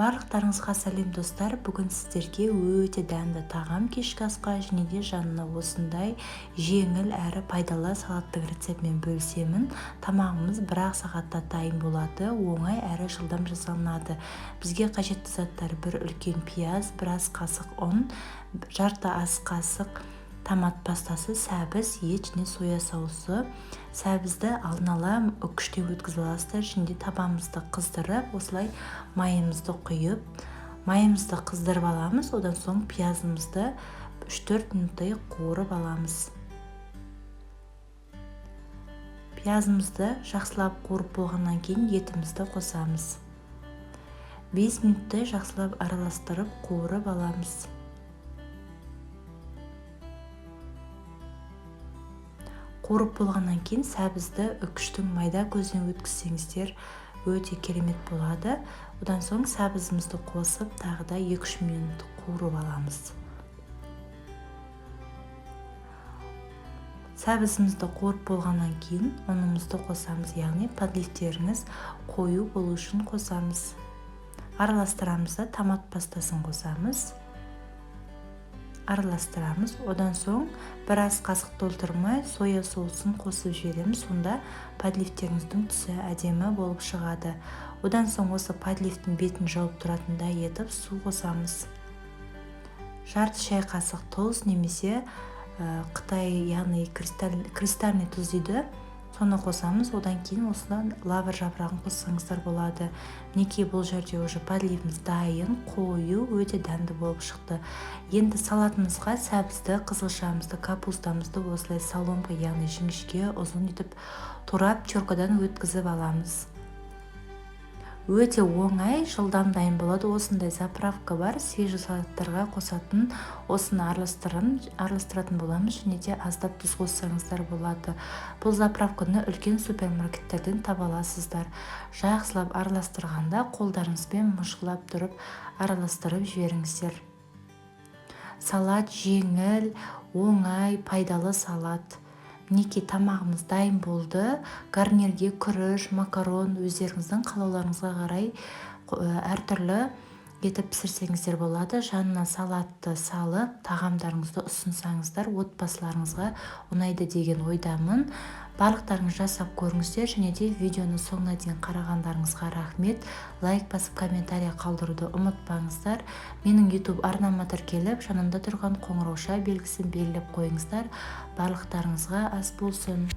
Барлықтарыңызға сәлем достар. Бүгін сіздерге өте дәмді тағам кешкі асқа және де жанына осындай жеңіл әрі пайдалы салаттың рецептімен бөлісемін. Тамағымыз бір-ақ сағатта дайын болады, оңай әрі жылдам жасалынады. Бізге қажетті заттар: бір үлкен пияз, бір ас қасық ұн, жарты ас қасық томат пастасы, сәбіз, ет және соя соусы. Сәбізді алдын ала үкіштен өткізіп аласыздар. және табамызды қыздырып, осылай майымызды құйып, майымызды қыздырып аламыз. Одан соң пиязымызды 3-4 минуттай қуырып аламыз. Пиязымызды жақсылап қуырып болғаннан кейін етімізді қосамыз. 5 минуттай жақсылап араластырып қуырып аламыз. Қуырып болғаннан кейін сәбізді үкіштің майда көзінен өткізсеңіздер өте керемет болады. Одан соң сәбізімізді қосып, тағы да 2-3 минут қуырып аламыз. Сәбізімізді қуырып болғаннан кейін ұнымызды қосамыз, яғни подливтеріңіз қою болу үшін қосамыз. Араластырамыз да томат пастасын қосамыз. Араластырамыз. Одан соң бір ас қасық толтырмай соя соусын қосып жібереміз. Сонда подливтеріңіздің түсі әдемі болып шығады. Одан соң осы подливтің бетін жауып тұратындай етіп су қосамыз. Жарты шай қасық тұз немесе Қытай, яғни кристальный тұз дейді, соны қосамыз. Одан кейін осыдан лавр жапырағын қоссаңыздар болады. Мінекей бұл жерде уже подливіміз дайын, қою, өте дәмді болып шықты. Енді салатымызға сәбізді, қызылшамызды, капустамызды осылай соломка, яғни жіңішке ұзын етіп турап теркадан өткізіп аламыз. Өте оңай, жылдам дайын болады. Осындай заправка бар, свежий салаттарға қосатын. Осыны араластыратын боламыз, және де аздап тұз қоссаңыздар болады. Бұл заправканы үлкен супермаркеттерден таба аласыздар. Жақсылап араластырғанда қолдарыңызбен мышқылап тұрып араластырып жіберіңіздер. Салат жеңіл, оңай, пайдалы салат. Мінекей тамағымыз дайын болды. Гарнирге күріш, макарон өздеріңіздің қалауларыңызға қарай әртүрлі етіп пісірсеңіздер болады. Жанына салатты салып, тағамдарыңызды ұсынсаңыздар отбасыларыңызға ұнайды деген ойдамын. Барлықтарыңыз жасап көріңіздер, және де видеоны соңына дейін қарағандарыңызға рахмет. Лайк басып, комментария қалдыруды ұмытпаңыздар. Менің YouTube арнама тіркеліп, жанында тұрған қоңырауша белгісін белгілеп қойыңыздар. Барлықтарыңызға ас болсын.